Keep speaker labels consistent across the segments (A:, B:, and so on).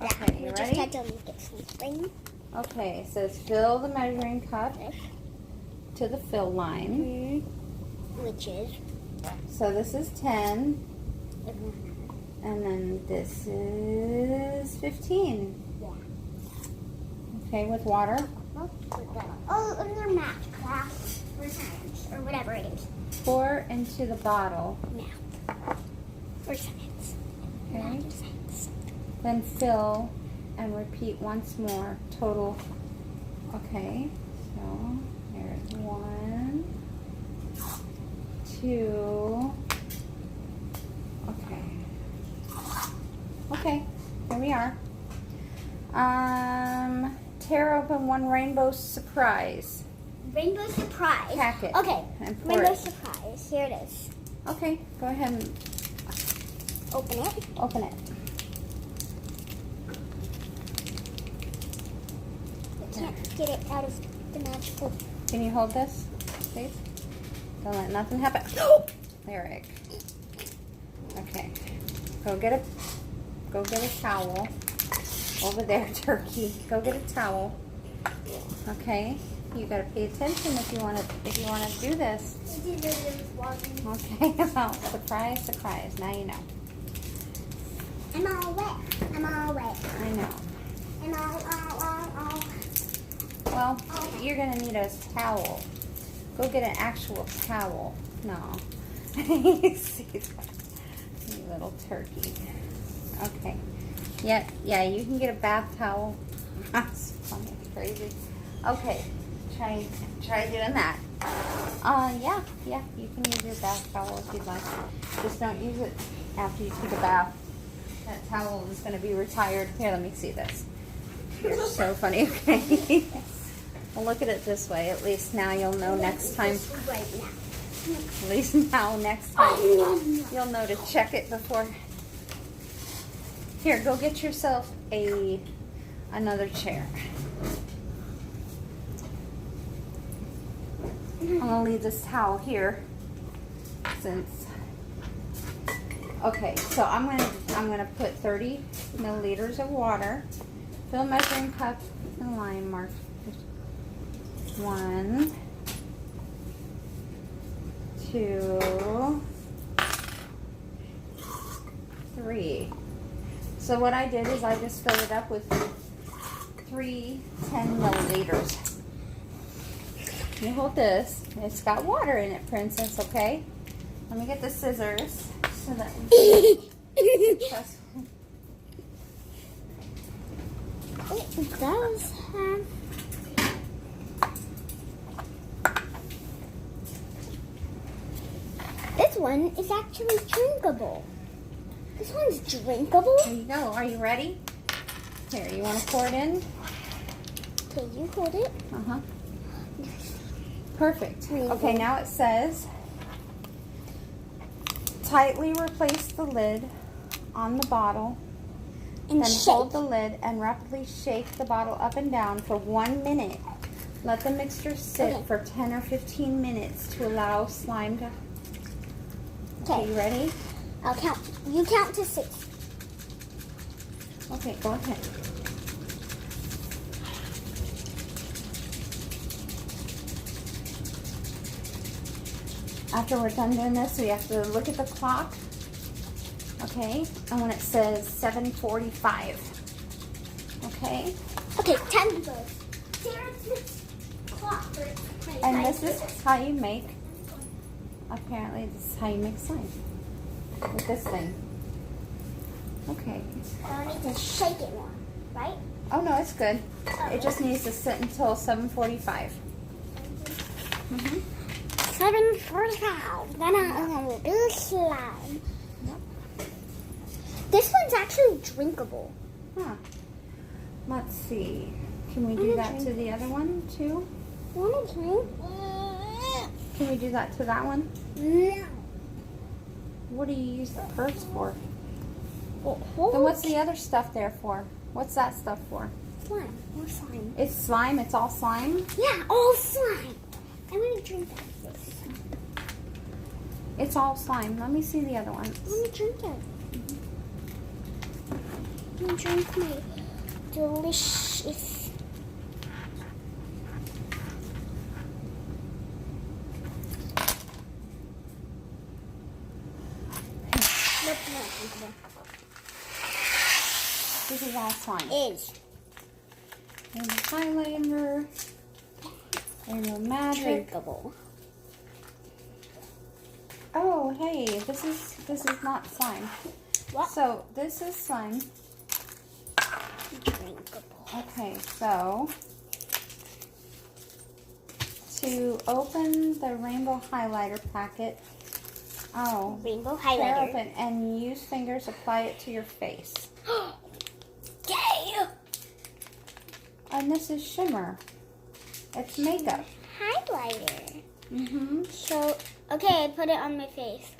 A: Okay, you
B: We
A: ready?
B: just had to make it something.
A: Okay, it says fill the measuring cup to the fill line.
B: Which is
A: So this is 10, and then this is 15.
B: Yeah.
A: Okay, with water.
B: Oh, in their math class or science or whatever it is.
A: Pour into the bottle.
B: Math or science.
A: Okay.
B: Math or science.
A: Then fill and repeat once more. Total. Okay, so here's 1, 2. Okay. Okay, here we are. Tear open one rainbow surprise.
B: Rainbow surprise.
A: Packet.
B: Okay.
A: And pour
B: Rainbow
A: it.
B: surprise. Here it is.
A: Okay, go ahead and
B: Open it.
A: open it.
B: I can't get it out of the magical.
A: Can you hold this, please? Don't let nothing happen. Eric. Okay. Go get a towel. Over there, Turkey. Go get a towel. Okay. You gotta pay attention if you wanna do this. Okay. Well, surprise, surprise. Now you know.
B: I'm all wet. I'm all wet.
A: I know.
B: I'm all.
A: Well, you're gonna need a towel. Go get an actual towel. No. You see that? You little turkey. Okay. Yeah, you can get a bath towel. That's funny, crazy. Okay. Try doing that. Yeah, you can use your bath towel if you'd like. Just don't use it after you take a bath. That towel is gonna be retired. Here, let me see this. You're so funny, okay? Well, look at it this way. At least now you'll know next time.
B: Right now.
A: At least now next time you'll know to check it before. Here, go get yourself another chair. I'm gonna leave this towel here since. Okay, so I'm gonna put 30 milliliters of water. Fill measuring cup and line mark. 1, 2, 3. So what I did is I just filled it up with 3 10 milliliters. You hold this. It's got water in it, Princess, okay? Let me get the scissors so that we can press.
B: It does have. This one is actually drinkable. This one's drinkable.
A: There you go. Are you ready? Here, you want to pour it in?
B: Okay, you hold it.
A: Uh-huh. Perfect.
B: There you
A: Okay,
B: go.
A: now it says, tightly replace the lid on the bottle,
B: And
A: then
B: shake.
A: hold the lid and rapidly shake the bottle up and down for 1 minute. Let the mixture sit
B: Okay.
A: for 10 or 15 minutes to allow slime to... Okay, you ready?
B: I'll count. You count to 6.
A: Okay, go ahead. After we're done doing this, we have to look at the clock. Okay, and when it says 7:45. Okay,
B: Okay, 10 goes. Sarah's clock.
A: and this is how you make, apparently this is how you make slime. With this thing. Okay.
B: I need to shake it more, right?
A: Oh no, it's good. It just needs to sit until 7:45.
B: 7:45. Then I'll do slime.
A: Yep.
B: This one's actually drinkable.
A: Huh. Let's see. Can we do that to the other one too?
B: Want to drink?
A: Can we do that to that one?
B: No.
A: What do you use the purse for?
B: Well,
A: Then what's the other stuff there for? What's that stuff for?
B: slime? More slime.
A: It's slime. It's all slime.
B: Yeah, all slime. I'm gonna drink that.
A: It's all slime. Let me see the other ones.
B: Let me drink it. Let me drink my delicious. Nope, no.
A: This is all slime.
B: Is
A: Rainbow highlighter. Rainbow magic.
B: drinkable.
A: Oh, hey, this is not slime.
B: What?
A: So this is slime.
B: Drinkable.
A: Okay, so to open the rainbow highlighter packet,
B: Rainbow
A: tear
B: highlighter.
A: open and use fingers, apply it to your face.
B: Yay!
A: And this is shimmer. It's makeup.
B: Highlighter.
A: Mm-hmm.
B: So, okay, I put it on my face.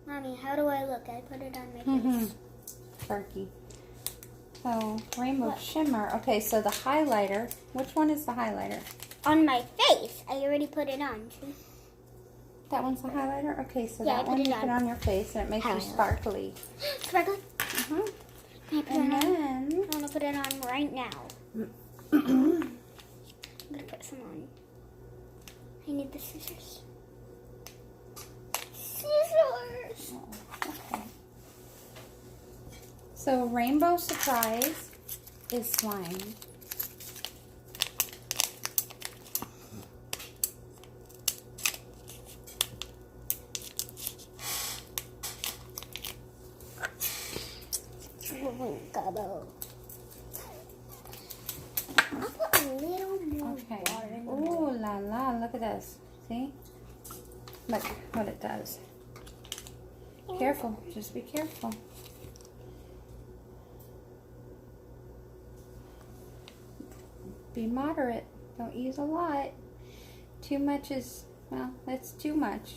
B: Mommy, how do I look? I put it on my
A: Mm-hmm.
B: face.
A: Turkey. So rainbow
B: What?
A: shimmer. Okay, so the highlighter. Which one is the highlighter?
B: On my face. I already put it on. See?
A: That one's the highlighter? Okay, so
B: Yeah, I
A: that
B: put
A: one
B: it
A: you
B: on.
A: put on your face and it makes you
B: Highlighter.
A: sparkly.
B: Sparkly.
A: Mm-hmm.
B: Can I put
A: And
B: it on?
A: then
B: I want to put it on right now. I'm going to put some on. I need the scissors. Scissors!
A: okay. So rainbow surprise is slime.
B: Drinkable. I'll put a little more
A: Okay.
B: water in the
A: Ooh la la, look at this. See? Look what it does. Careful, just be careful. Be moderate. Don't use a lot. Too much is, well, that's too much.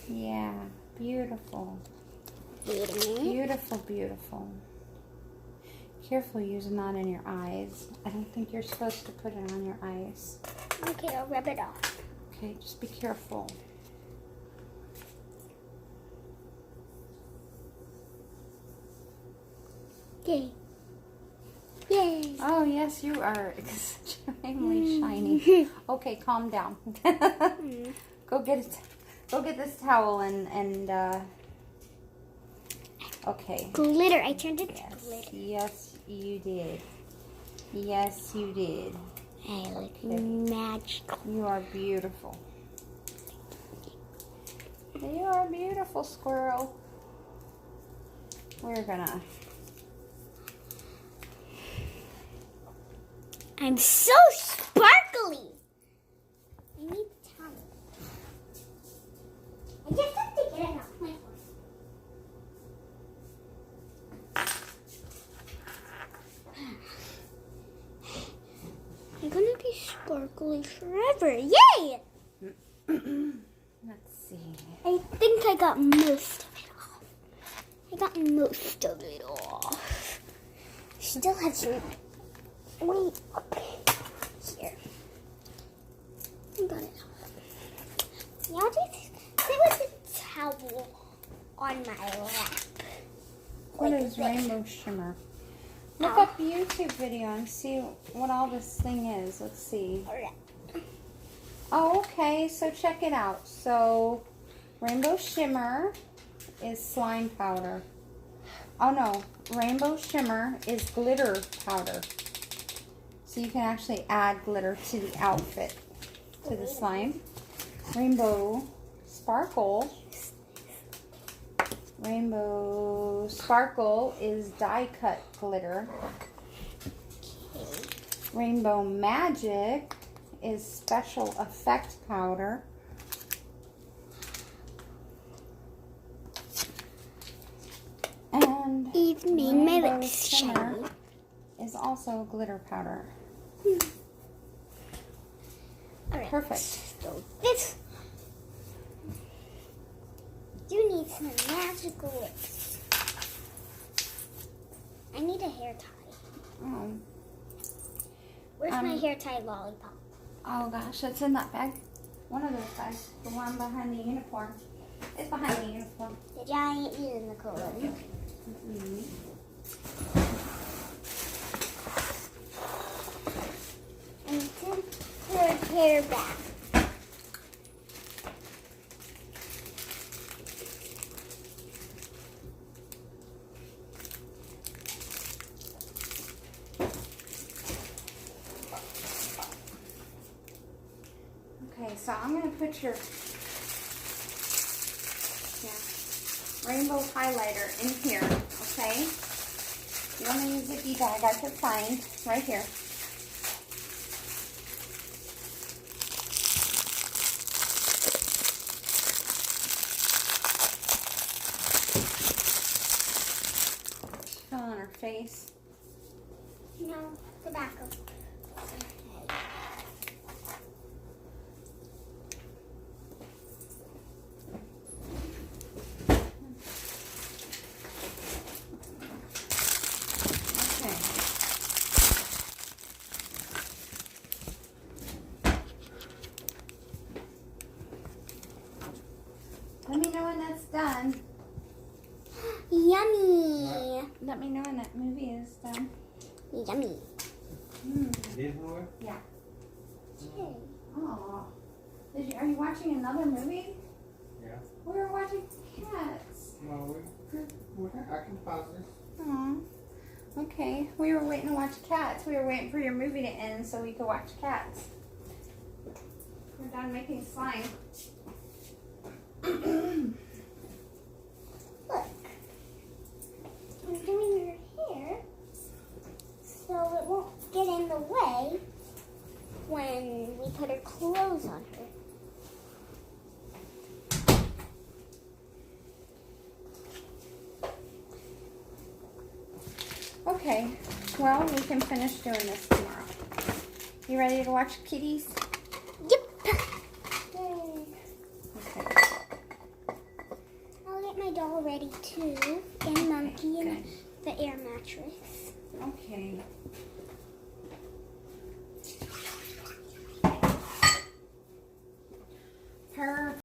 A: Yeah, beautiful.
B: Wait a minute.
A: Beautiful, beautiful. Careful using that in your eyes. I don't think you're supposed to put it on your eyes.
B: Okay, I'll rub it off.
A: Okay, just be careful.
B: Yay. Yay.
A: Oh, yes, you are extremely shiny. Okay, calm down. Go get it. Go get this towel and okay.
B: Glitter. I turned it to
A: Yes,
B: glitter.
A: yes, you did. Yes, you did.
B: I look
A: Okay.
B: magical.
A: You are beautiful. You are beautiful, squirrel. We're gonna.
B: I'm so sparkly. I need towel. I just have to get it off my horse. I'm gonna be sparkly forever. Yay!
A: Let's see.
B: I think I got most of it off. I got most of it off. Still have some. Wait. Here. I got it off. Now just sit with the towel on my lap.
A: What
B: Like
A: is
B: this.
A: rainbow shimmer? Look
B: Ow.
A: up a YouTube video and see what all this thing is. Let's see.
B: Alright.
A: Oh, okay. So check it out. So rainbow shimmer is slime powder. Oh no, rainbow shimmer is glitter powder. So you can actually add glitter to the outfit, to the slime. Rainbow sparkle. Rainbow sparkle is die cut glitter. Rainbow magic is special effect powder. And
B: Even made my
A: rainbow
B: lips
A: shimmer
B: shiny.
A: is also glitter powder.
B: Alright.
A: Perfect.
B: So this. You need some magical lips. I need a hair tie.
A: Oh,
B: Where's my hair tie lollipop?
A: oh gosh, it's in that bag. One of those bags. The one behind the uniform. It's behind the uniform.
B: The giant unicorn.
A: Mhm.
B: And then put her hair back.
A: Okay, so I'm going to put your rainbow highlighter in here, okay? You want to use a zippy bag I could find right here. Put on her face.
B: No, tobacco.
A: Okay. Let me know when that's done.
B: Yummy.
A: Let me know when that movie is done.
B: Yummy.
C: This movie?
A: Yeah.
B: Okay.
A: Oh. Are you watching another movie?
C: Yeah.
A: We were watching Cats.
C: Well, I can pause this.
A: Aw. Okay. We were waiting to watch Cats. We were waiting for your movie to end so we could watch Cats. We're done making slime.
B: Look. I'm doing her hair so it won't get in the way when we put her clothes on her.
A: Okay. Well, we can finish doing this tomorrow. You ready to watch Kitties?
B: Yep.
A: Okay.
B: I'll get my doll ready too, and Monkey and
A: Good.
B: the air mattress.
A: Okay.